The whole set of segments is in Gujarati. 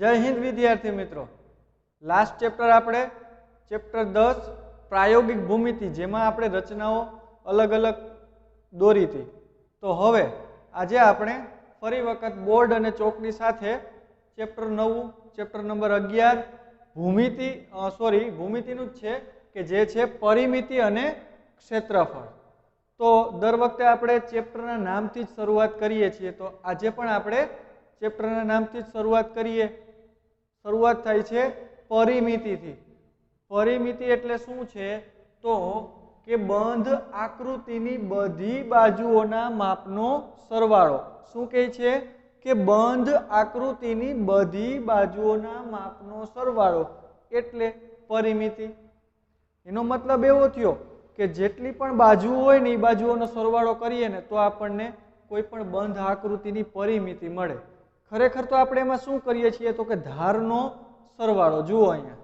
जय हिंद विद्यार्थी मित्रों। लास्ट चेप्टर आपणे चेप्टर 10 प्रायोगिक भूमिति जेमां आपणे रचनाओं अलग अलग दोरी थी। तो हवे आजे आपणे फरी वखत बोर्ड अने चोकनी साथे चेप्टर 9 चेप्टर नंबर 11 भूमिति भूमितिनुं ज छे के जे छे परिमिति अने क्षेत्रफळ। तो दर वखते आपणे चेप्टरना नामथी ज शरूआत करीए छीए। तो आजे पण आपणे चेप्टरना नामथी ज शरूआत करीए। शरूआत थाय छे परिमितिथी। परिमिति एटले शुं छे? तो के बंध आकृतिनी बधी बाजुओना मापनो सरवाळो। शुं कहे छे? के बंध आकृतिनी बधी बाजुओना मापनो सरवाळो एटले परिमिति। एनो मतलब एवो थयो के जेटली पण बाजुओ होय ने ए बाजुओनो सरवाळो करीए ने तो आपणने कोई पण बंध आकृतिनी परिमिति मळे। खरेखर तो आपणे एमां शुं करीए छीए? तो के धारनो सरवाळो। जुओ अहींया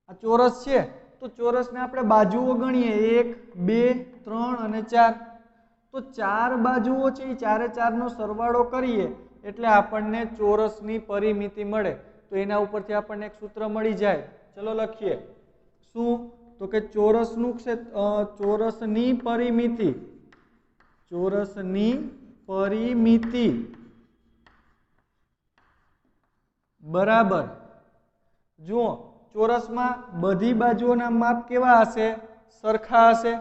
आ चोरस छे तो चोरसने आपणे बाजुओ गणीए 1 2 3 અને 4। तो 4 बाजुओ छे, चारे चारनो सरवाळो करीए એટલે આપણને ચોરસની પરિમિતિ મળે। તો એના ઉપરથી આપણને એક સૂત્ર મળી જાય। ચલો લખીએ। શું? તો કે ચોરસનું ચોરસની પરિમિતિ बराबर जुओ चोरस में बधी बाजुओना माप केवा हशे? सरखा हशे।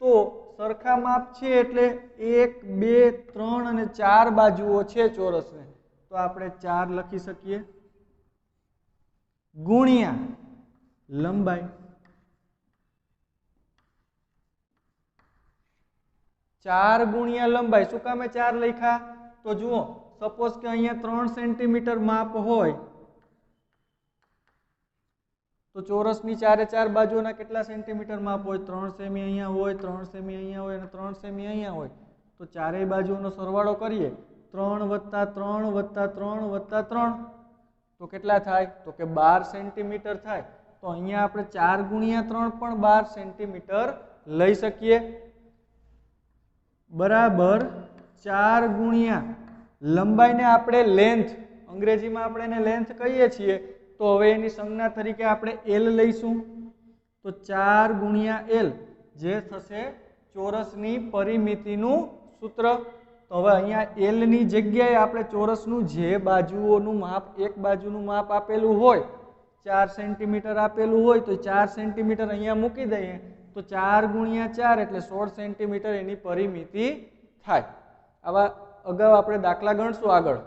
तो सरखा माप छे एटले 1 2 3 અને 4 बाजुओ छे चोरस ने। तो आपणे 4 लखी सकीए गुणिया लंबाई। 4 गुणिया लंबाई। शुं कामे 4 लख्या? तो जुओ सपोज के अहींया 3 सेंटीमीटर माप होय तो चोरसनी चारे चार बाजुओना केटला सेंटीमीटर माप होय? 3 सेमी अहींया होय, 3 सेमी अहींया होय અને 3 सेमी अहींया होय। तो चारेय बाजुओनो सरवाळो करीए 3 + 3 + 3 + 3 तो केटला थाय? तो के 12 सेंटीमीटर थाय। तो अहींया आपणे 4 गुणिया 3 पण 12 सेंटीमीटर लई सकीए बराबर 4 गुणिया लंबाई ने आपणे लेंथ अंग्रेजी में आपणे एने लेंथ कहीए छीए। तो हवे एनी संज्ञा तरीके आपणे एल लईशुं। तो 4 गुणिया एल जे थशे चोरसनी परिमितिनुं सूत्र। तो हवे अहींया एल नी जग्याए आपणे चोरसनुं जे बाजुओनुं माप एक बाजुनुं माप आपेलुं होय 4 सेंटीमीटर आपेलुं होय तो 4 सेंटीमीटर अहींया मूकी दઈએ। तो 4 गुणिया 4 एटले 16 सेंटीमीटर एनी परिमिति थाय। आवा अगाऊ आपणे दाखला गणशुं आगळ।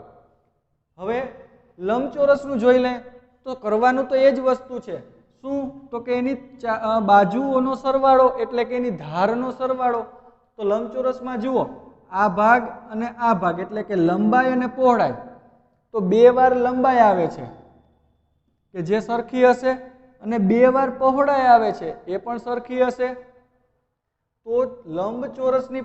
हवे लंबचोरसनुं जोई ले तो करवानुं तो ए ज वस्तु छे। शुं? तो के एनी बाजुओनो सरवाळो एटले के एनी धारनो सरवाळो। तो लंबचोरसमां जुओ आ भाग अने आ भाग एटले के लंबाई अने पહોળાઈ। तो 2 વાર लंबाई आवे छे के जे सरखी हशे अने 2 વાર पહોળાઈ आवे छे ए पण सरखी हशे। तो लंबचोरसनी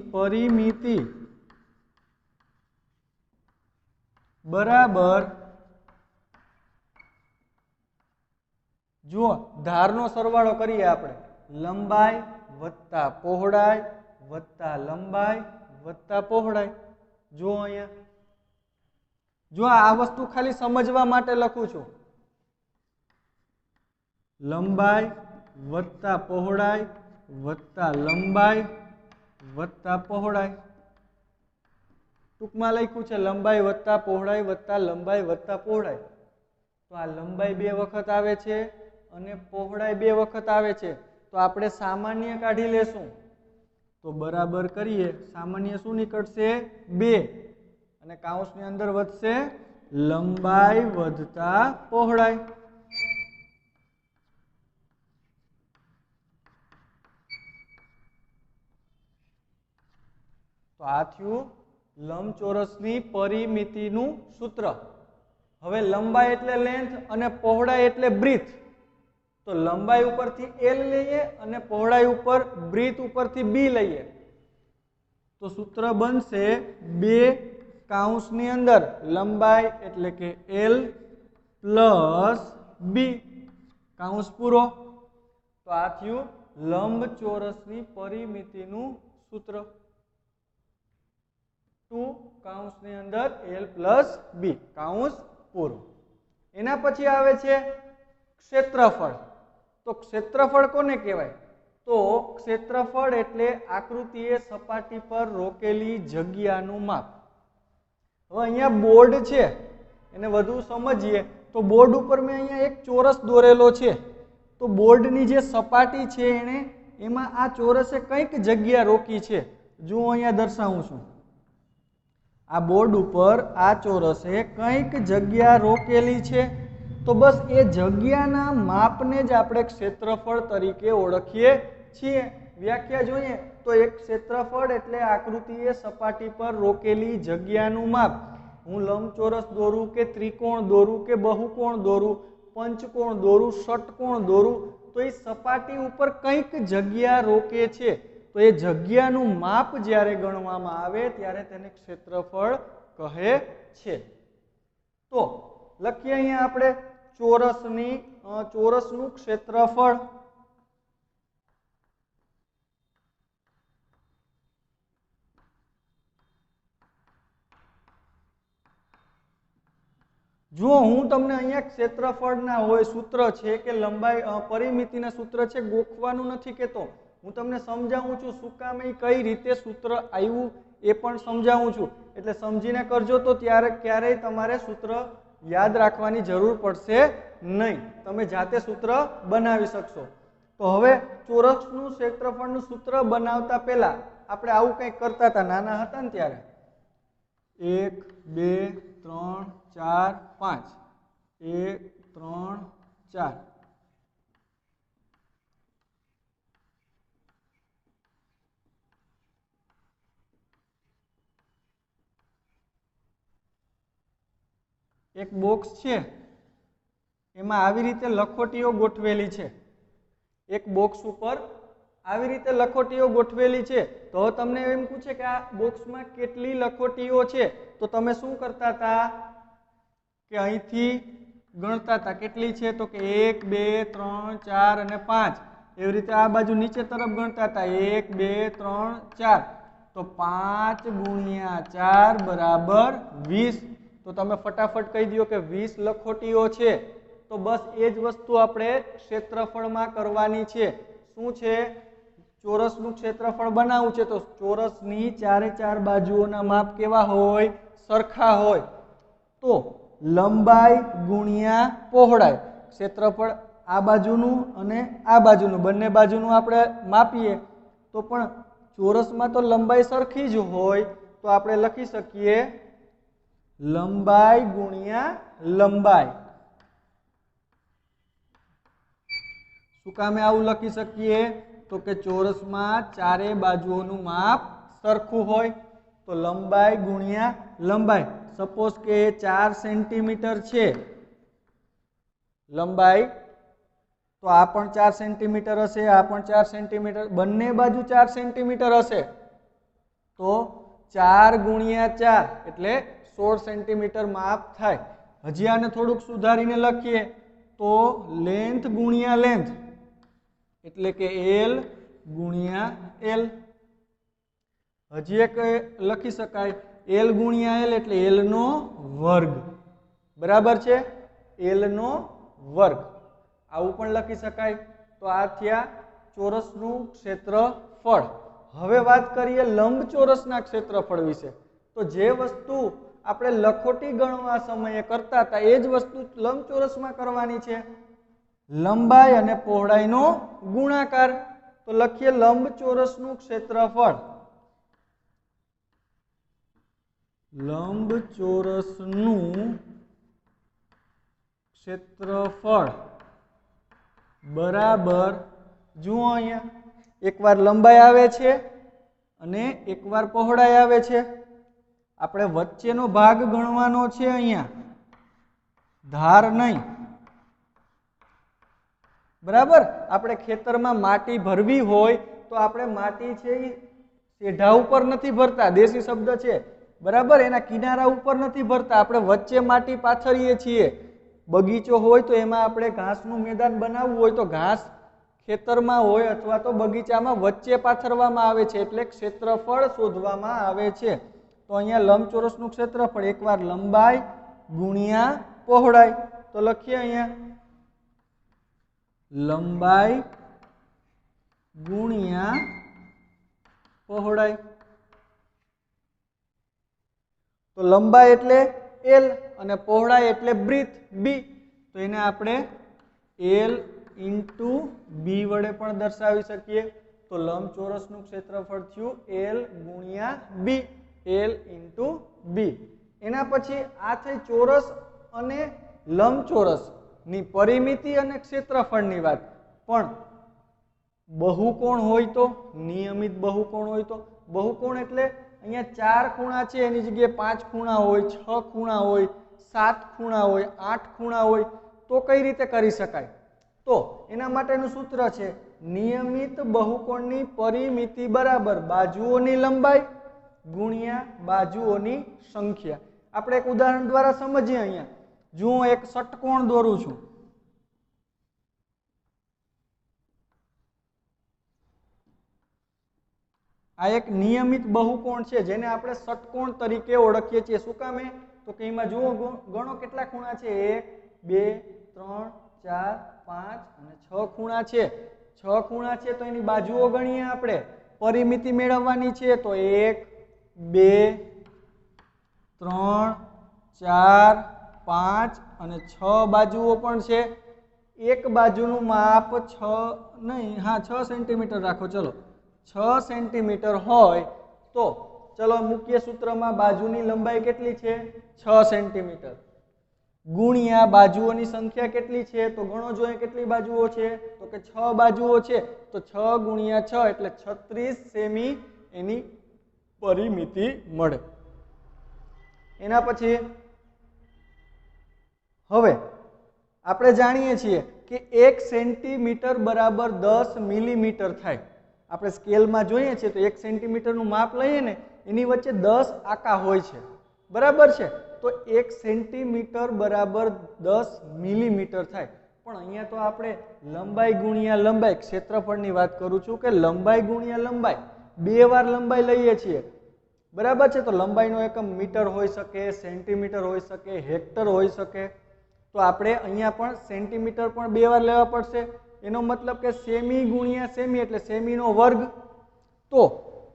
परिमिति बराबर जुओ धारनो सरवाळो करीए आपणे लंबाई वत्ता पહોળાઈ वत्ता लंबाई वत्ता पહોળાઈ। जुओ अहींया जो आ वस्तु खाली समजवा माटे लखुं छुं। लंबाई वत्ता पહોળાઈ वत्ता लंबाई वत्ता पહોળાઈ। टूंकमां लख्युं छे लंबाई वत्ता पહોળાઈ वत्ता लंबाई वत्ता पહોળાઈ। तो आ लंबाई 2 वखत आवे छे अने पહોળાઈ 2 वखत आवे छे। तो आपणे सामान्य काढी लेशुं। तो बराबर करीए सामान्य शुं निकळशे? 2 અને કાઉંસની અંદર વધશે લંબાઈ વધતા પહોળાઈ। तो आ थयुं लंबचोरसनी परिमितिनुं सूत्र। हवे लंबाई एटले लेंथ अने पહોળાઈ एटले ब्रीथ। तो लंबाई उपरथी एल लईए अने पહોળાઈ उपर ब्रीथ उपरथी बी लईए। तो सूत्र बनशे 2 काउंसनी अंदर लंबाई एटले के एल प्लस बी काउंस पूरो। तो आ थयुं लंबचोरसनी परिमितिनुं સૂત્ર 2 કૌંસની અંદર l પ્લસ b કૌંસ પૂરું. એના પછી આવે છે ક્ષેત્રફળ. તો ક્ષેત્રફળ કોને કહેવાય? તો ક્ષેત્રફળ એટલે આકૃતિએ સપાટી પર રોકેલી જગ્યાનું માપ. હવે અહીંયા બોર્ડ છે, એને વધુ સમજીએ તો બોર્ડ ઉપર મેં અહીંયા એક ચોરસ દોરેલો છે. તો બોર્ડની જે સપાટી છે એમાં આ ચોરસે કંઈક જગ્યા રોકી છે. જો અહીંયા દર્શાવું છું, આ બોર્ડ ઉપર આ ચોરસે કંઈક જગ્યા રોકેલી છે. તો બસ એ જગ્યાના માપને જ આપણે ક્ષેત્રફળ તરીકે ઓળખીએ છીએ. વ્યાખ્યા જોઈએ તો એક ક્ષેત્રફળ એટલે આકૃતિએ સપાટી પર રોકેલી જગ્યાનું માપ. હું લંબચોરસ દોરું કે ત્રિકોણ દોરું કે બહુકોણ દોરું, પંચકોણ દોરું, ષટકોણ દોરું, તો એ સપાટી ઉપર કંઈક જગ્યા રોકે છે. તો એ જગ્યાનું માપ જ્યારે ગણવામાં આવે ત્યારે તેને ક્ષેત્રફળ કહે છે. તો લખીએ અહીંયા આપણે ચોરસનું ક્ષેત્રફળ. જો હું તમને અહીંયા ક્ષેત્રફળના હોય સૂત્ર છે કે લંબાઈ પરિમિતિના સૂત્ર છે ગોખવાનું નથી કહેતો, હું તમને સમજાવું છું શું કામ એ કઈ રીતે સૂત્ર આવ્યું એ પણ સમજાવું છું. એટલે સમજીને કરજો તો ત્યારે ક્યારેય તમારે સૂત્ર યાદ રાખવાની જરૂર પડશે નહીં, તમે જાતે સૂત્ર બનાવી શકશો. તો હવે ચોરસનું ક્ષેત્રફળનું સૂત્ર બનાવતા પહેલા આપણે આવું કંઈક કરતા હતા નાના હતા ને ત્યારે. 1 2 3 4 5 1 3 4. એક બોક્સ છે, એમાં આવી રીતે લખોટીઓ ગોઠવેલી છે. એક બોક્સ ઉપર આવી રીતે લખોટીઓ ગોઠવેલી છે. તો તમને એમ પૂછે કે આ બોક્સમાં કેટલી લખોટીઓ છે, તો તમે શું કરતા હતા કે અહીંથી ગણતા હતા. કેટલી છે? તો કે 1 2 3 4 અને 5. એવી રીતે આ બાજુ નીચે તરફ ગણતા હતા 1 2 3 4. તો 5 ગુણ્યા 4 બરાબર 20. તો તમે ફટાફટ કહી દો કે 20 લખોટીઓ છે. તો બસ એ જ વસ્તુ આપણે ક્ષેત્રફળમાં કરવાની છે. શું છે? ચોરસનું ક્ષેત્રફળ બનાવવું છે. તો ચોરસની ચારે ચાર બાજુઓના માપ કેવા હોય? સરખા હોય. તો લંબાઈ ગુણ્યા પહોળાઈ, ક્ષેત્રફળ આ બાજુનું અને આ બાજુનું બંને બાજુનું આપણે માપીએ તો પણ ચોરસમાં તો લંબાઈ સરખી જ હોય. તો આપણે લખી શકીએ લંબાઈ ગુણ્યા લંબાઈ. શું કામે આવું લખી શકીએ? તો કે ચોરસમાં ચારે બાજુઓનું માપ સરખું હોય. તો લંબાઈ ગુણ્યા લંબાઈ. સપોઝ કે 4 સેન્ટીમીટર છે લંબાઈ, તો આ પણ 4 સેન્ટીમીટર હશે, આ પણ 4 સેન્ટીમીટર, બંને બાજુ 4 સેન્ટીમીટર હશે. તો 4 ગુણ્યા 4 એટલે 16 સેન્ટીમીટર માપ થાય. હજી આને થોડુંક સુધારીને લખીએ તો લેન્થ ગુણ્યા લેન્થ એટલે કે L ગુણ્યા L. હજી એક લખી શકાય L ગુણ્યા L એટલે L નો વર્ગ. બરાબર છે? L નો વર્ગ આવું પણ લખી શકાય. તો આ થયા ચોરસનું ક્ષેત્રફળ. હવે વાત કરીએ લંબચોરસના ક્ષેત્રફળ વિશે. તો જે વસ્તુ આપણે લખોટી ગણવા સમયે કરતા હતા એ જ વસ્તુ લંબચોરસમાં કરવાની છે. લંબાઈ અને પહોળાઈનો ગુણાકાર. તો લખીએ લંબચોરસનું ક્ષેત્રફળ. લંબચોરસનું ક્ષેત્રફળ બરાબર, જુઓ અહીંયા એકવાર લંબાઈ આવે છે અને એકવાર પહોળાઈ આવે છે. આપણે વચ્ચેનો ભાગ ગણવાનો છે, અહીંયા ધાર નહીં. બરાબર? આપણે ખેતરમાં માટી ભરવી હોય તો આપણે માટી છે એ સેઢા ઉપર નથી ભરતા, દેશી શબ્દ છે. બરાબર? એના કિનારા ઉપર નથી ભરતા, આપણે વચ્ચે માટી પાથરીએ છીએ. બગીચો હોય તો એમાં આપણે ઘાસનું મેદાન બનાવવું હોય તો ઘાસ ખેતરમાં હોય અથવા તો બગીચામાં વચ્ચે પાથરવામાં આવે છે એટલે ક્ષેત્રફળ શોધવામાં આવે છે. તો અહીંયા લંબચોરસનું ક્ષેત્રફળ એકવાર લંબાઈ ગુણ્યા પહોળાઈ. તો લખીએ અહીંયા લંબાઈ ગુણ્યા પહોળાઈ. તો લંબાઈ એટલે L અને પહોળાઈ એટલે બ્રીથ B. તો એને આપણે L ઇન્ટુ B વડે પણ દર્શાવી શકીએ. તો લંબચોરસનું ક્ષેત્રફળ થયું L ગુણ્યા B. L into B. એના પછી આ થઈ ચોરસ અને લંબચોરસની પરિમિતિ અને ક્ષેત્રફળની વાત. પણ બહુકોણ હોય તો, નિયમિત બહુકોણ હોય તો, બહુકોણ એટલે અહીંયા 4 ખૂણા છે એની જગ્યાએ 5 ખૂણા હોય, 6 ખૂણા હોય, 7 ખૂણા હોય, 8 ખૂણા હોય, તો કઈ રીતે કરી શકાય? તો એના માટેનું સૂત્ર છે નિયમિત બહુકોણની પરિમિતિ બરાબર બાજુઓની લંબાઈ ગુણ્યા બાજુઓની સંખ્યા. આપણે એક ઉદાહરણ દ્વારા સમજીએ. અહીંયા જો હું એક ષટકોણ દોરું છું, આ એક નિયમિત બહુકોણ છે જેને આપણે ષટકોણ તરીકે ઓળખીએ છીએ. શું કામે? તો કે એમાં જુઓ ગણો કેટલા ખૂણા છે, 1 2 3 4 5 અને 6 ખૂણા છે. 6 ખૂણા છે તો એની બાજુઓ ગણીએ. આપણે પરિમિતિ મેળવવાની છે તો 1 2 3 4 5 અને 6 બાજુઓ પણ છે. એક બાજુનું માપ 6 સેન્ટીમીટર રાખો. ચલો 6 સેન્ટીમીટર હોય તો ચલો મૂકીએ સૂત્રમાં. બાજુની લંબાઈ કેટલી છે? 6 સેન્ટીમીટર ગુણ્યા બાજુઓની સંખ્યા કેટલી છે? તો ગણો જોઈએ કેટલી બાજુઓ છે. તો કે 6 બાજુઓ છે. તો 6 ગુણ્યા 6 એટલે 36 સેમી એની પરિમિતિ મળે. એના પછી હવે આપણે જાણીએ છીએ કે 1 સેન્ટીમીટર બરાબર 10 મિલીમીટર થાય. આપણે સ્કેલમાં જોઈએ છીએ તો 1 સેન્ટીમીટરનું માપ લઈએ ને એની વચ્ચે 10 આંકા હોય છે. બરાબર છે? તો 1 સેન્ટીમીટર બરાબર 10 મિલીમીટર થાય. પણ અહીંયા તો આપણે લંબાઈ ગુણ્યા લંબાઈ, ક્ષેત્રફળની વાત કરું છું કે લંબાઈ ગુણ્યા લંબાઈ, 2 વાર લંબાઈ લઈએ છીએ. બરાબર છે? તો લંબાઈનો એકમ મીટર હોઈ શકે, સેન્ટીમીટર હોઈ શકે, હેક્ટર હોઈ શકે. તો આપણે અહીંયા પણ સેન્ટીમીટર પણ 2 વાર લેવા પડશે. એનો મતલબ કે સેમી ગુણ્યા સેમી એટલે સેમીનો વર્ગ. તો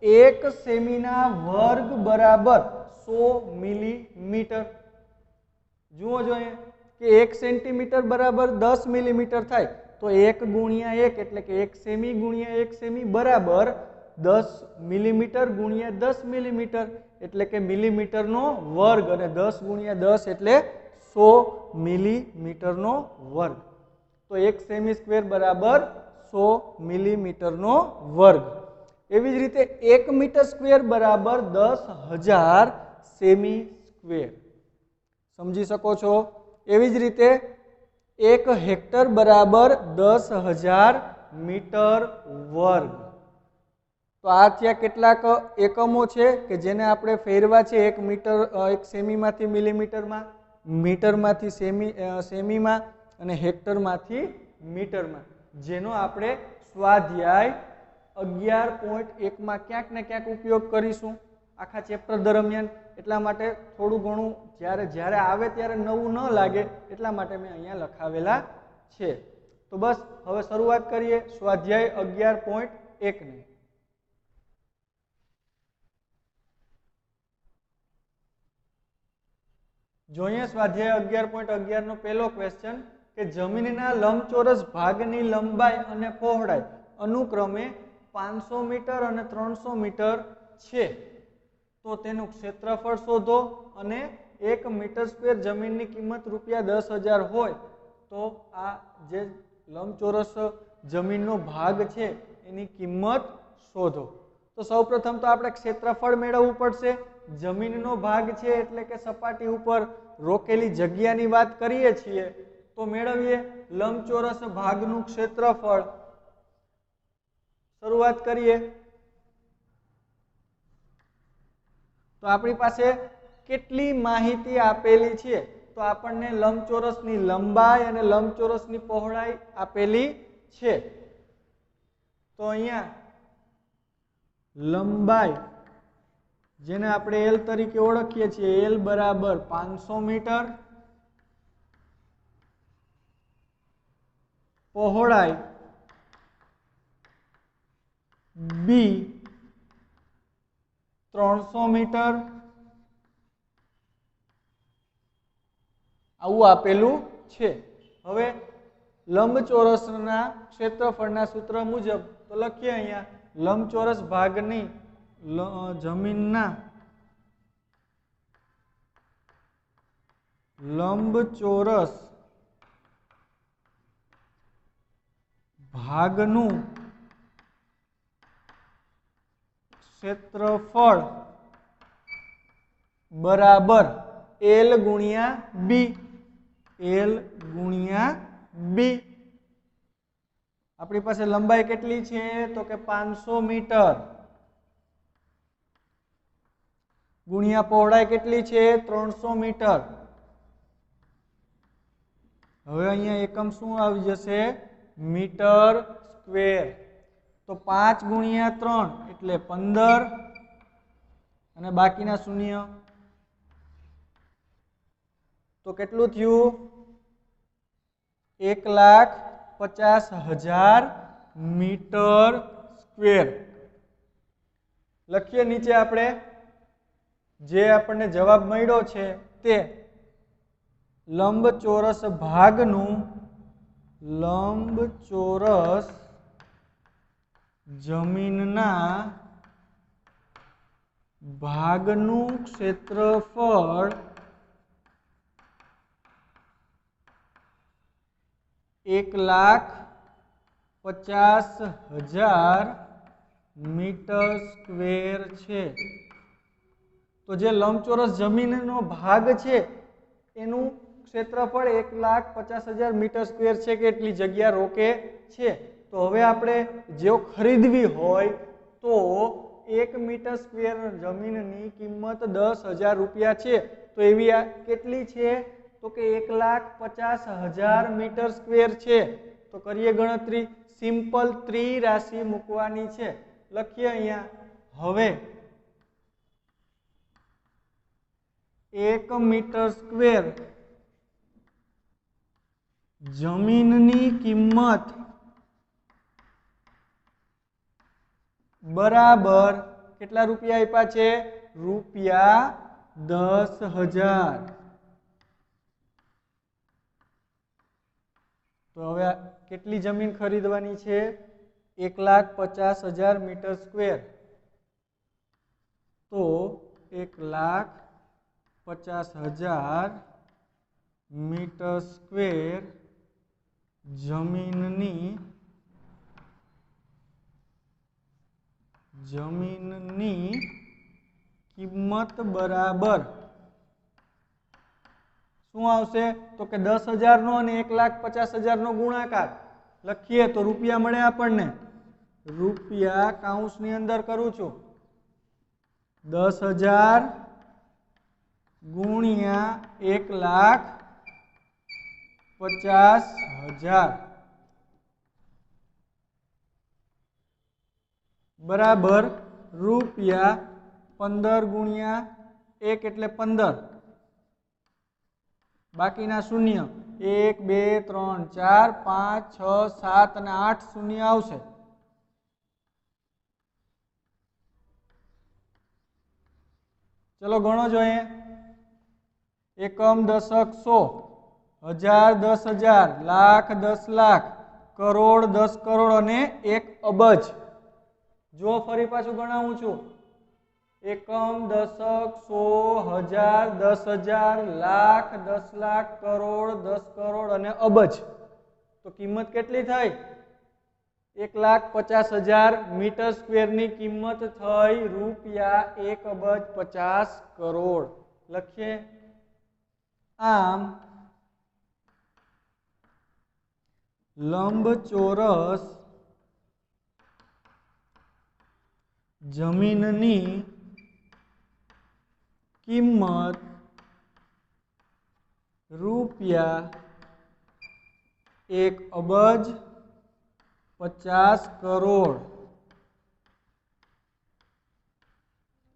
1 સેમીના વર્ગ બરાબર 100 મિલીમીટર. જુઓ જોઈએ કે 1 સેન્ટીમીટર બરાબર 10 મિલીમીટર થાય. તો 1 ગુણ્યા 1 એટલે કે 1 સેમી ગુણ્યા 1 સેમી બરાબર 10 મિલીમીટર ગુણ્યા 10 મિલીમીટર એટલે કે મિલીમીટરનો વર્ગ. અને 10 ગુણ્યા 10 એટલે 100 મિલીમીટરનો વર્ગ. તો 1 સેમી સ્ક્વેર બરાબર 100 મિલીમીટરનો વર્ગ. એવી જ રીતે 1 મીટર સ્ક્વેર બરાબર 10,000 સેમી સ્ક્વેર. સમજી શકો છો? એવી જ રીતે 1 હેક્ટર બરાબર 10,000 મીટર વર્ગ. તો આ ત્યાં કેટલાક એકમો છે કે જેને આપણે ફેરવા છે. 1 મીટર 1 સેમીમાંથી મિલીમીટરમાં, મીટરમાંથી સેમીમાં અને હેક્ટરમાંથી મીટરમાં, જેનો આપણે સ્વાધ્યાય 11.1 ક્યાંક ને ક્યાંક ઉપયોગ કરીશું આખા ચેપ્ટર દરમિયાન. એટલા માટે થોડું ઘણું જ્યારે આવે ત્યારે નવું ન લાગે એટલા માટે મેં અહીંયા લખાવેલા છે. તો બસ હવે શરૂઆત કરીએ સ્વાધ્યાય 11.1 ની. જોઈએ સ્વાધ્યાય 11.11 નો પહેલો ક્વેશ્ચન કે જમીનના લંબચોરસ ભાગની લંબાઈ અને પહોળાઈ અનુક્રમે 500 મીટર અને 300 મીટર છે. તો તેનું ક્ષેત્રફળ શોધો. અને 1 મીટર સ્ક્વેર જમીનની કિંમત ₹10,000 હોય તો આ જે લંબચોરસ જમીનનો ભાગ છે એની કિંમત શોધો. તો સૌપ્રથમ તો આપણે ક્ષેત્રફળ મેળવવું પડશે. જમીનનો ભાગ છે એટલે કે સપાટી ઉપર રોકેલી જગ્યાની વાત કરીએ છીએ તો મેળવીએ લંબચોરસ ભાગનું ક્ષેત્રફળ. શરૂઆત કરીએ તો આપણી પાસે કેટલી માહિતી આપેલી છે? તો આપણને લંબચોરસની લંબાઈ અને લંબચોરસની પહોળાઈ આપેલી છે. તો અહીંયા લંબાઈ જેને આપણે એલ તરીકે ઓળખીએ છીએ એલ બરાબર 500 મીટર, પહોળાઈ બી 300 મીટર આવું આપેલું છે. હવે લંબચોરસના ક્ષેત્રફળના સૂત્ર મુજબ તો લખીએ અહીંયા લંબચોરસ ભાગની જમીનના લંબચોરસ ભાગનું ક્ષેત્રફળ બરાબર એલ ગુણ્યા બી. એલ ગુણ્યા બી. આપણી પાસે લંબાઈ કેટલી છે તો કે 500 મીટર ગુણ્યા પહોળાઈ કેટલી છે 300 મીટર. હવે અહીંયા એકમ શું આવી જશે મીટર સ્ક્વેર. તો 5 ગુણ્યા 3 એટલે 15 અને બાકીના શૂન્ય તો કેટલું થયું 1,50,000 મીટર સ્ક્વેર. લખીએ નીચે આપણે જે આપણને જવાબ મળ્યો છે તે લંબચોરસ ભાગનું લંબચોરસ જમીનના ભાગનું ક્ષેત્રફળ 1,50,000 મીટર સ્ક્વેર છે. તો જે લંબચોરસ જમીનનો ભાગ છે એનું ક્ષેત્રફળ 1,50,000 મીટર સ્ક્વેર છે કે એટલી જગ્યા રોકે છે. તો હવે આપણે જો ખરીદવી હોય તો 1 મીટર સ્ક્વેર જમીનની કિંમત 10,000 રૂપિયા છે. તો એવી કેટલી છે તો કે 1,50,000 મીટર સ્ક્વેર છે. તો કરીએ ગણતરી. સિમ્પલ ત્રિરાશિ મૂકવાની છે. લખીએ અહીંયા હવે 1 મીટર સ્ક્વેર જમીનની કિંમત બરાબર કેટલા રૂપિયા આપ્યા છે રૂપિયા 10,000. તો હવે કેટલી જમીન ખરીદવાની છે 1,50,000 મીટર સ્ક્વેર. તો 1,50,000 મીટર સ્ક્વેર જમીનની કિંમત બરાબર શું આવશે તો કે 10,000 નો અને 1,50,000 નો ગુણાકાર. લખીએ તો રૂપિયા મળે આપણને. રૂપિયા કૌંસની અંદર કરું છું 10,000 ગુણ્યા 1,50,000 બરાબર રૂપિયા 15 ગુણ્યા 1 એટલે 15 બાકીના શૂન્ય 1 2 3 4 5 6 7 અને 8 શૂન્ય આવશે. ચલો ગણો જોઈએ. એકમ દશક 100 હજાર 10,000 લાખ 10,00,000 કરોડ 10 કરોડ અને 1 અબજ. જો ફરી પાછું ગણાવું છું એકમ દશક 100 હજાર 10,000 લાખ 10,00,000 કરોડ 10 કરોડ અને અબજ. તો કિંમત કેટલી થઈ 1,50,000 મીટર સ્ક્વેરની કિંમત થઈ રૂપિયા 1,50,000 કરોડ. લખીએ આમ લંબચોરસ જમીનની કિંમત રૂપિયા 1,50,000 કરોડ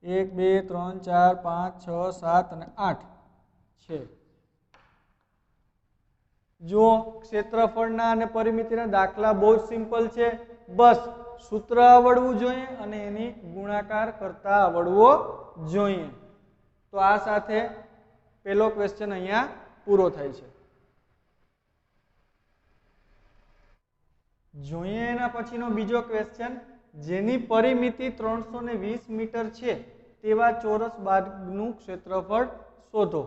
1 2 3 4 5 6 7 અને 8 છે. જો ક્ષેત્રફળના અને પરિમિતિના દાખલા બહુ જ સિમ્પલ છે, બસ સૂત્ર આવડવું જોઈએ અને એની ગુણાકાર કરતા આવડવો જોઈએ. તો આ સાથે પહેલો ક્વેશ્ચન અહીંયા પૂરો થાય છે. જોઈએ એના પછીનો બીજો ક્વેશ્ચન, જેની પરિમિતિ 320 મીટર છે તેવા ચોરસ બાગનું ક્ષેત્રફળ શોધો.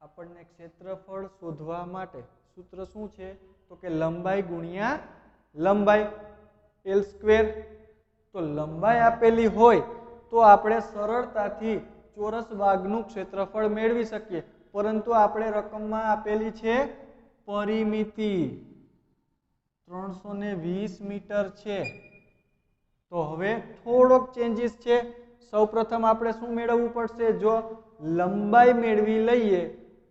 આપણને ક્ષેત્રફળ શોધવા માટે સૂત્ર શું છે? તો કે લંબાઈ ગુણ્યા લંબાઈ L સ્ક્વેર. તો લંબાઈ આપેલી હોય તો આપણે સરળતાથી ચોરસ બાગનું ક્ષેત્રફળ મેળવી શકીએ, પરંતુ આપણે રકમમાં આપેલી છે પરિમિતિ 320 મીટર છે. તો હવે થોડોક ચેન્જીસ છે. સૌપ્રથમ આપણે શું મેળવવું પડશે? જો લંબાઈ મેળવી લઈએ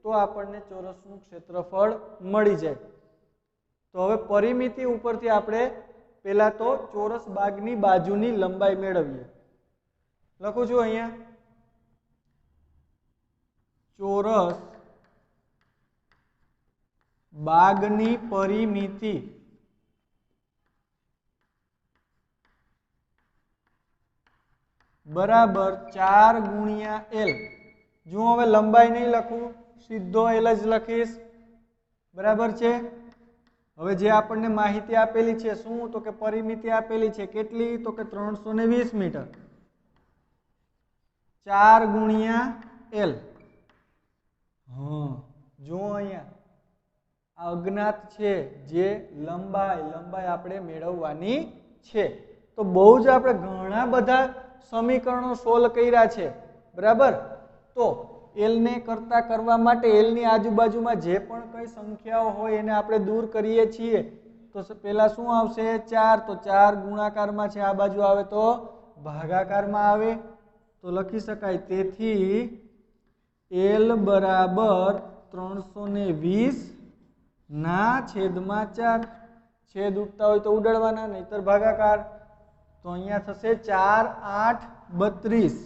તો આપણને ચોરસનું ક્ષેત્રફળ મળી જાય. તો હવે પરિમિતિ ઉપરથી આપણે પહેલા તો ચોરસ બાગની બાજુની લંબાઈ મેળવીએ. લખું છું અહીંયા, ચોરસ બાગની પરિમિતિ બરાબર 4 ગુણ્યા L. જો હવે લંબાઈ નહીં લખું, સીધો L જ લખીશ. બરાબર છે. હવે જે આપણને માહિતી આપેલી છે શું? તો કે પરિમિતિ આપેલી છે કેટલી? તો કે 320 મીટર. 4 ગુણ્યા L. જો અહીંયા અજ્ઞાત છે જે લંબાઈ આપણે મેળવવાની છે. તો બહુ જ આપણે ઘણા બધા સમીકરણો સોલ્વ કર્યા છે. બરાબર. તો L ને કરતા કરવા માટે L ની આજુબાજુમાં જે પણ કઈ સંખ્યાઓ હોય એને આપણે દૂર કરીએ છીએ. તો પહેલા શું આવશે? 4. તો 4 ગુણાકારમાં છે, આ બાજુ આવે તો ભાગાકારમાં આવે. તો લખી શકાય, તેથી L બરાબર 320 ના છેદમાં 4. છેદ ઉડતા હોય તો ઉડાડવાના, નહીતર ભાગાકાર. તો અહીંયા થશે 4 8 32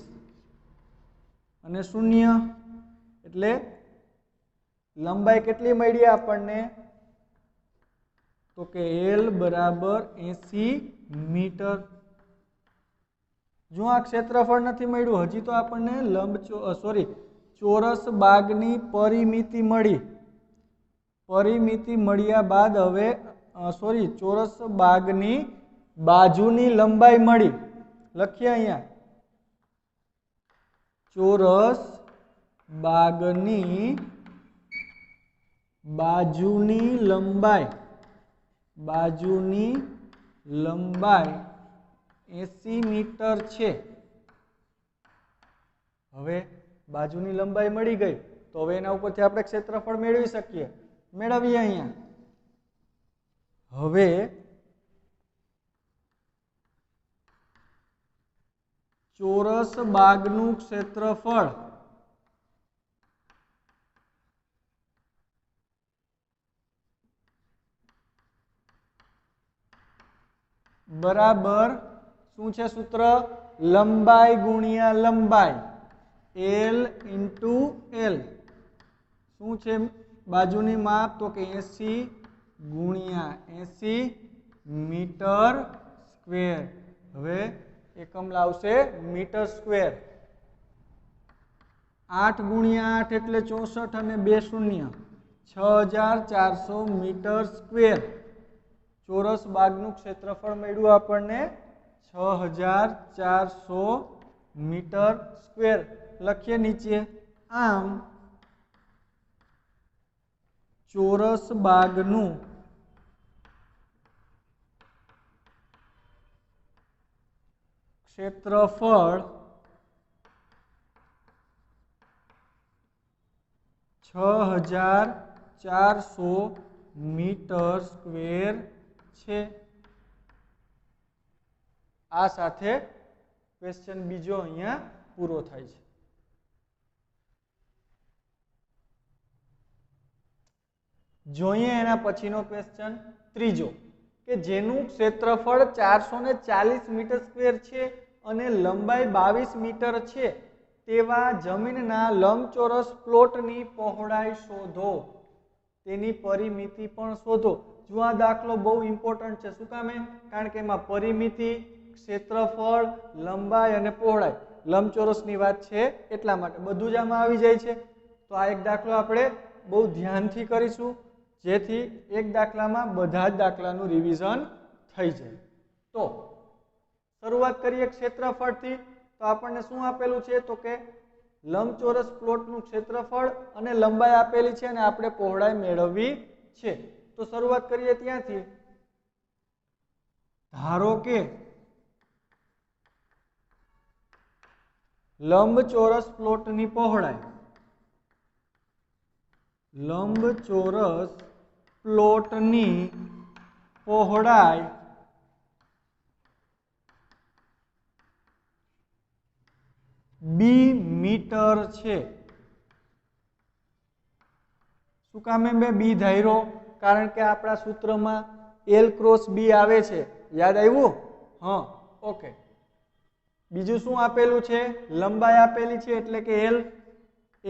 અને 0. એટલે લંબાઈ કેટલી મળી આપણને? તો કે L બરાબર 80 મીટર. જો આ ક્ષેત્રફળ નથી મળ્યું, હજી તો આપણને ચોરસ બાગની પરિમિતિ મળી. પરિમિતિ મળ્યા બાદ હવે ચોરસ બાગની બાજુની લંબાઈ મળી. લખીએ અહીંયા, ચોરસ બાગની બાજુની લંબાઈ 80 મીટર છે. હવે બાજુની લંબાઈ મળી ગઈ, તો હવે એના ઉપરથી આપણે ક્ષેત્રફળ મેળવી શકીએ. મેળવીએ અહીંયા. હવે ચોરસ બાગનું ક્ષેત્રફળ બરાબર શું છે સૂત્ર? લંબાઈ ગુણ્યા લંબાઈ L ઇન્ટુ L. શું છે બાજુની માપ? તો કે 80 ગુણ્યા 80 મીટર સ્ક્વેર. હવે એકમ લાવશે મીટર સ્ક્વેર. 8 ગુણ્યા 8 એટલે 64 અને 2 શૂન્ય 6400 મીટર સ્ક્વેર. ચોરસ બાગનું ક્ષેત્રફળ મળ્યું આપણને 6400 મીટર સ્ક્વેર. લખીએ નીચે. આમ ચોરસ બાગનું ક્ષેત્રફળ 6400 મીટર સ્ક્વેર છે. આ સાથે ક્વેશ્ચન બીજો અહીંયા પૂરો થાય છે. જોઈએ એના પછીનો ક્વેશ્ચન ત્રીજો, કે જેનું ક્ષેત્રફળ 440 મીટર સ્ક્વેર છે અને લંબાઈ 22 મીટર છે તેવા જમીનના લંબચોરસ પ્લોટની પહોળાઈ શોધો. તેની પરિમિતિ પણ શોધો. જો આ દાખલો બહુ ઇમ્પોર્ટન્ટ છે. શું કામે? કારણ કે એમાં પરિમિતિ, ક્ષેત્રફળ, લંબાઈ અને પહોળાઈ લંબચોરસની વાત છે એટલા માટે બધું જ આમાં આવી જાય છે. તો આ એક દાખલો આપણે બહુ ધ્યાનથી કરીશું જેથી એક દાખલામાં બધા જ દાખલાનું રિવિઝન થઈ જાય. તો શરૂઆત કરીએ ક્ષેત્રફળથી. તો આપણને શું આપેલું છે? તો કે લંબચોરસ પ્લોટનું ક્ષેત્રફળ અને લંબાઈ આપેલી છે અને આપણે પહોળાઈ મેળવવી છે. તો શરૂઆત કરીએ ત્યાંથી. ધારો કે લંબચોરસ પ્લોટની પહોળાઈ લંબચોરસ પ્લોટની પહોળાઈ બી મીટર છે. શું કામે મેં બી ધાર્યો? કારણ કે આપણા સૂત્રમાં એલ ક્રોસ બી આવે છે. યાદ આવ્યું? હા, ઓકે. બીજું શું આપેલું છે? લંબાઈ આપેલી છે એટલે કે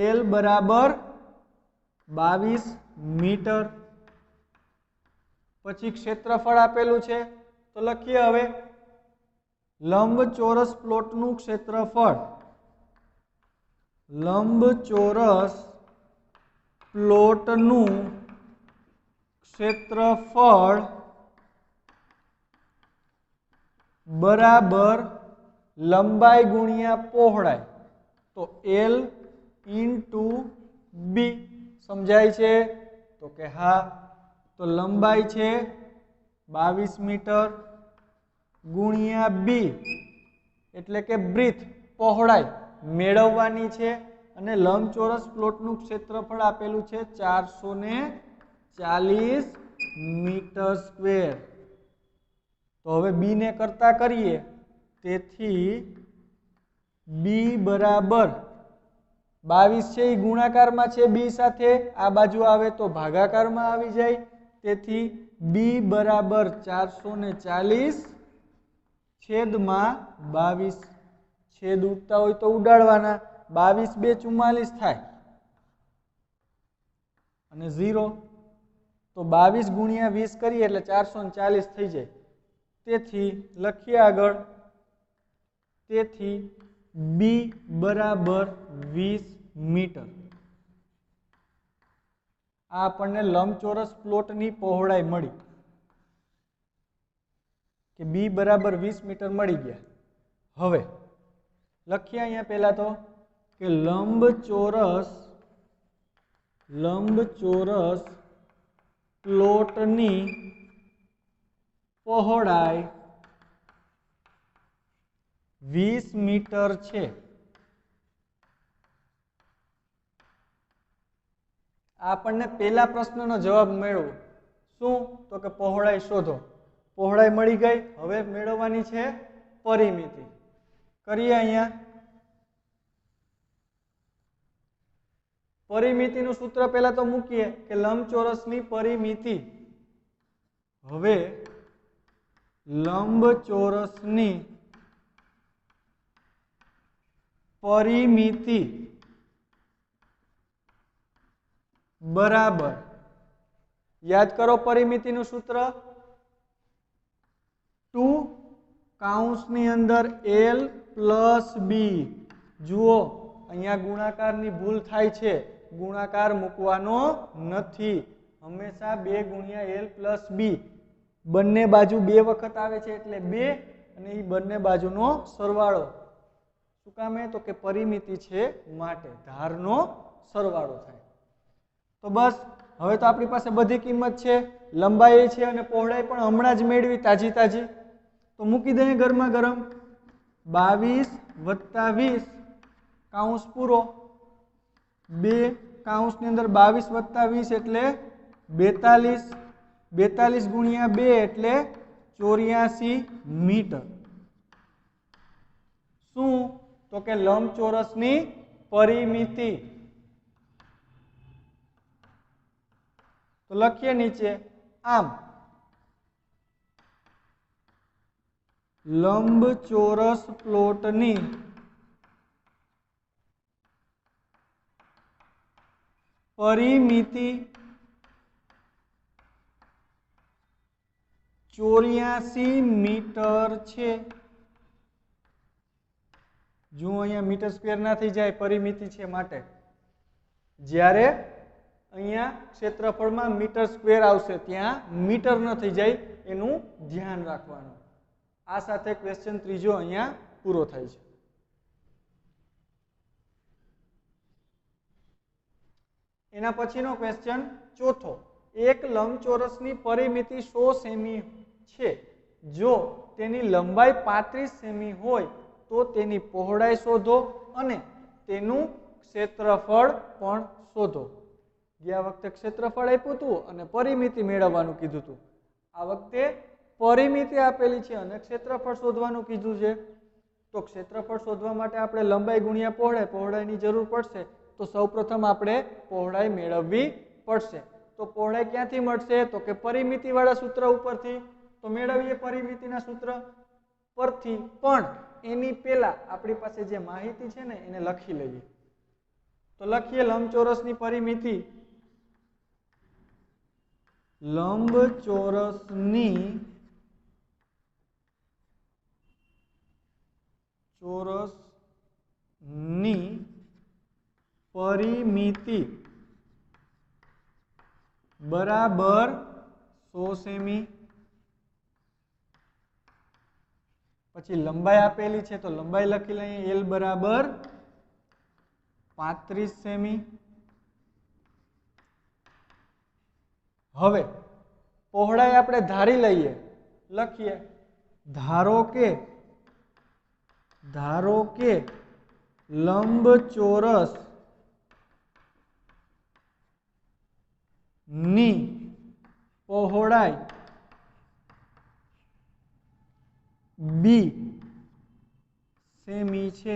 એલ બરાબર 22 મીટર. પછી ક્ષેત્રફળ આપેલું છે તો લખીએ હવે લંબચોરસ પ્લોટનું ક્ષેત્રફળ. લંબચોરસ પ્લોટનું ક્ષેત્રફળ બરાબર લંબાઈ ગુણ્યા પહોળાઈ. તો એલ ઇન્ટુ બી. સમજાય છે? તો કે હા. તો લંબાઈ છે 22 મીટર ગુણ્યા બી એટલે કે બ્રીથ, પહોળાઈ મેળવવાની છે. અને લંબચોરસ પ્લોટનું ક્ષેત્રફળ આપેલું છે 440 મીટર સ્ક્વેર. તો હવે બી ને કરતા કરીએ. તેથી બી બરાબર 22 છે એ ગુણાકારમાં છે બી સાથે, આ બાજુ આવે તો ભાગાકારમાં આવી જાય. તેથી બી બરાબર 440 છેદમાં 22. છેદ ઉડતા હોય તો ઉડાડવાના. 22 2 44 થાય અને 0. તો 22 ગુણ્યા 20 કરીએ એટલે 440 થઈ જાય. તેથી લખીએ આગળ. તેથી બી બરાબર 20 મીટર. આ આપણને લંબચોરસ પ્લોટની પહોળાઈ મળી કે બી બરાબર 20 મીટર મળી ગયા. હવે લખીએ અહીંયા પહેલા તો કે લંબચોરસ પ્લોટની પહોળાઈ 20 મીટર છે. આપણને પહેલા પ્રશ્નનો જવાબ મળ્યો. શું? તો કે પહોળાઈ શોધો. પહોળાઈ મળી ગઈ. હવે મેળવવાની છે પરિમિતિ. કરીએ અહીંયા. પરિમિતિનું સૂત્ર પહેલા તો મૂકીએ કે લંબચોરસની પરિમિતિ. હવે લંબચોરસની પરિમિતિ બરાબર, યાદ કરો પરિમિતિનું સૂત્ર, 2 કૌંસની અંદર એલ પ્લસ બી. જુઓ અહીંયા ગુણાકારની ભૂલ થાય છે. ગુણાકાર મૂકવાનો નથી. હંમેશા 2 ગુણ્યા એલ પ્લસ બી. બંને બાજુ 2 વખત આવે છે એટલે 2 અને એ બંને બાજુનો સરવાળો. શું કામે? તો કે પરિમિતિ છે માટે ધારનો સરવાળો થાય. તો બસ હવે તો આપણી પાસે બધી કિંમત છે. લંબાઈ છે અને પહોળાઈ પણ હમણાં જ મેળવી તાજી. તો મૂકી દઈએ ગરમા ગરમ. 22 વત્તા 20 કૌંસ પૂરો. 2 કૌંસની અંદર 22 વત્તા 20 એટલે 42. 42 ગુણ્યા 2 એટલે 84 મીટર. શું? તો કે લંબચોરસની પરિમિતિ. તો લખીએ નીચે આમ. લંબચોરસ પ્લોટની પરિમિતિ 84 મીટર છે। જો અહીંયા મીટર સ્ક્વેર ના થઈ જાય, પરિમિતિ છે માટે, જ્યારે અહીંયા ક્ષેત્રફળમાં મીટર સ્ક્વેર આવશે ત્યાં મીટર ન થઈ જાય એનું ધ્યાન રાખવાનું। આ સાથે ક્વેશ્ચન ત્રીજો અહીંયા પૂરો થાય છે। એના પછીનો ક્વેશ્ચન ચોથો, એક લંબચોરસની પરિમિતિ 100 સેમી છે। જો તેની લંબાઈ 35 સેમી હોય તો તેની પહોળાઈ શોધો અને તેનું ક્ષેત્રફળ પણ શોધો। ગયા વખતે ક્ષેત્રફળ આપ્યું હતું અને પરિમિતિ મેળવવાનું કીધું હતું। આ વખતે પરિમિતિ આપેલી છે અને ક્ષેત્રફળ શોધવાનું કીધું છે। તો ક્ષેત્રફળ શોધવા માટે આપણે લંબાઈ ગુણ્યા પહોળાઈ, પહોળાઈની જરૂર પડશે। તો સૌપ્રથમ આપણે પહોળાઈ મેળવવી પડશે। તો પહોળાઈ ક્યાંથી મળશે? તો કે પરિમિતિ વાળા સૂત્ર ઉપરથી। તો મેળવીએ પરિમિતિના સૂત્ર પરથી, પણ એની પહેલા આપણી પાસે જે માહિતી છે ને એને લખી લઈએ। તો લખીએ લંબચોરસની પરિમિતિ, લંબચોરસની પરિમિતિ બરાબર 100 સેમી। પછી લંબાઈ આપેલી છે તો લંબાઈ લખી લઈએ, L બરાબર 35 સેમી। હવે પહોળાઈ આપણે ધારી લઈએ, લખીએ, ધારો કે લંબચોરસ ની પહોળાઈ B સેમી છે।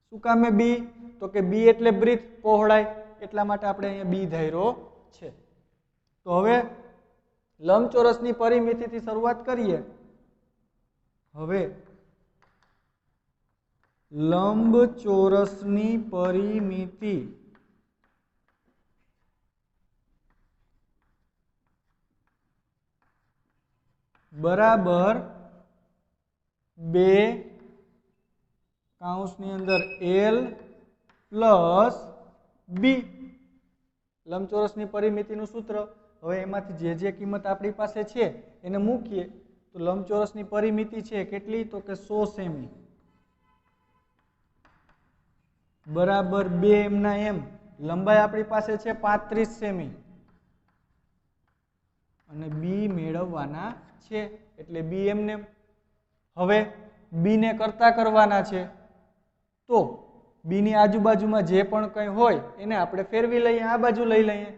શું કામે B? તો કે B એટલે બ્રીથ, પહોળાઈ, એટલા માટે આપણે અહીંયા B ધાર્યો છે। તો હવે લંબચોરસની પરિમિતિથી શરૂઆત કરીએ। હવે લંબચોરસની પરિમિતિ બરાબર 2 કૌંસની અંદર L પ્લસ B, લંબચોરસની પરિમિતિનું સૂત્ર। હવે એમાંથી જે કિંમત આપણી પાસે છે એને મૂકીએ તો લંબચોરસની પરિમિતિ છે કેટલી? તો કે 100 સેમી બરાબર 2 એમના એમ। લંબાઈ આપણી પાસે છે 35 સેમી અને B મેળવવાના છે એટલે B એમને। હવે B ને કરતા કરવાના છે તો B ની આજુબાજુમાં જે પણ કંઈ હોય એને આપણે ફેરવી લઈએ, આ બાજુ લઈ લઈએ।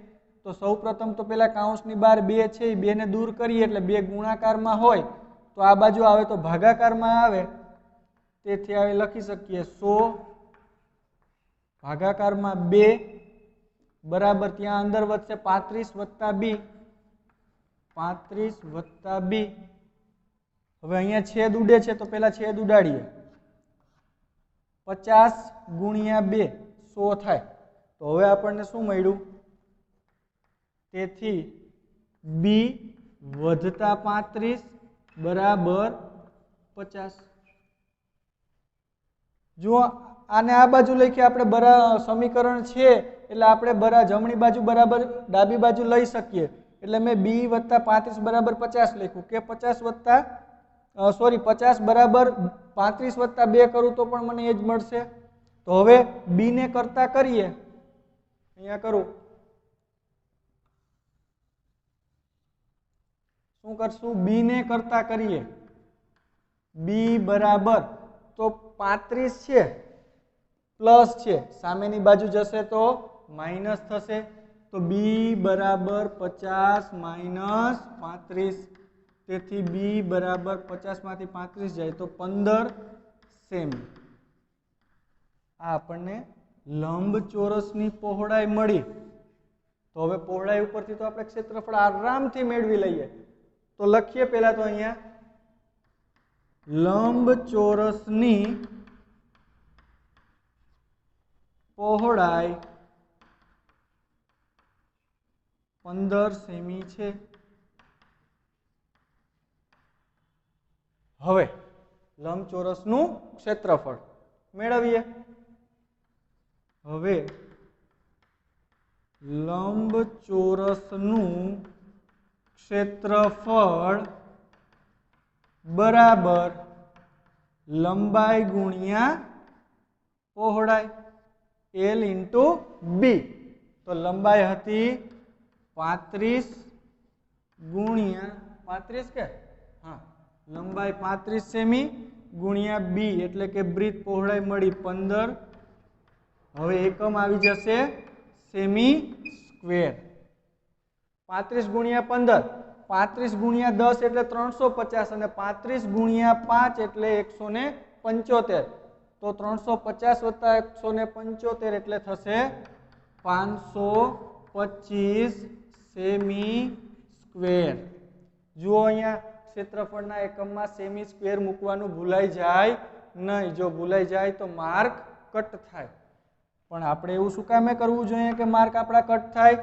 તો સૌપ્રથમ તો પેલા કૌંસની બહાર 2 છે, 2 ને દૂર કરીએ એટલે 2 ગુણાકારમાં હોય તો આ બાજુ આવે તો ભાગાકારમાં આવે। તેથી હવે લખી શકીએ 100 ભાગાકારમાં 2 બરાબર, ત્યાં અંદર વધશે 35 વત્તા B, 35 વત્તા B। હવે અહીંયા છેદ ઉડે છે તો પેલા છેદ ઉડાડીએ, 50 ગુણ્યા 2 100 થાય। તો હવે આપણને શું મળ્યું? તેથી B વધતા 35 બરાબર 50। જો આને આ બાજુ લખીએ આપણે, સમીકરણ છે એટલે આપણે જમણી બાજુ બરાબર ડાબી બાજુ લઈ શકીએ। એટલે મેં B વત્તા 35 બરાબર 50 લખ્યું કે 50 બરાબર 35 વત્તા 2 કરું તો પણ મને એ જ મળશે। તો હવે B ને કરતા કરીએ, અહીંયા કરું, શું કરશું? B ને કરતા કરીએ, B બરાબર, તો 35 છે પ્લસ છે, સામેની બાજુ જશે તો માઇનસ થશે। તો B બરાબર 50 માઇનસ 35, તેથી B બરાબર 50 માંથી 35 જાય તો 15 સેમી। આ આપણને લંબચોરસની પહોળાઈ મળી। તો હવે પહોળાઈ ઉપરથી તો આપણે ક્ષેત્રફળ આરામથી મેળવી લઈએ। તો લખીએ પહેલા તો અહીંયા લંબચોરસની પહોળાઈ 15 સેમી છે. હવે લંબચોરસનું ક્ષેત્રફળ મેળવીએ. હવે લંબચોરસનું ક્ષેત્રફળ બરાબર લંબાઈ ગુણ્યા પહોળાઈ L ઇન્ટુ બી. તો લંબાઈ હતી 35 ગુણ્યા 35 કે હા લંબાઈ 35 સેમી ગુણ્યા બી એટલે કે બ્રીથ પહોળાઈ મળી 15. હવે એકમ આવી જશે સેમી સ્ક્વેર. 35 ગુણ્યા 15 35 ગુણ્યા 10 એટલે 350 અને 35 ગુણ્યા 5 એટલે 175. તો 350 વત્તા 175 એટલે થશે 525 સેમી સ્ક્વેર. જુઓ અહીંયા ક્ષેત્રફળના એકમમાં સેમી સ્ક્વેર મૂકવાનું ભૂલાઈ જાય નહીં. જો ભૂલાઈ જાય તો માર્ક કટ થાય. પણ આપણે એવું શું કામે કરવું જોઈએ કે માર્ક આપણા કટ થાય?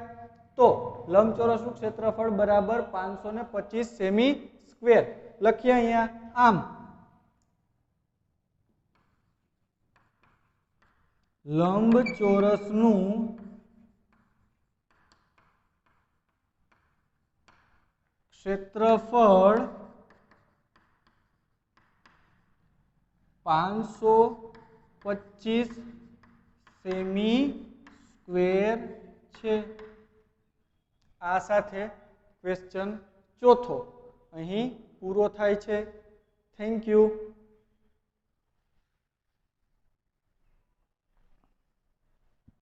તો લંબચોરસનું ક્ષેત્રફળ બરાબર 525 સેમી સ્ક્વેર લખીએ અહીંયા આમ. લંબચોરસનું ક્ષેત્રફળ 525 સેમી સ્ક્વેર છે. આ સાથે ક્વેશ્ચન ચોથો અહીં પૂરો થાય છે. Thank you.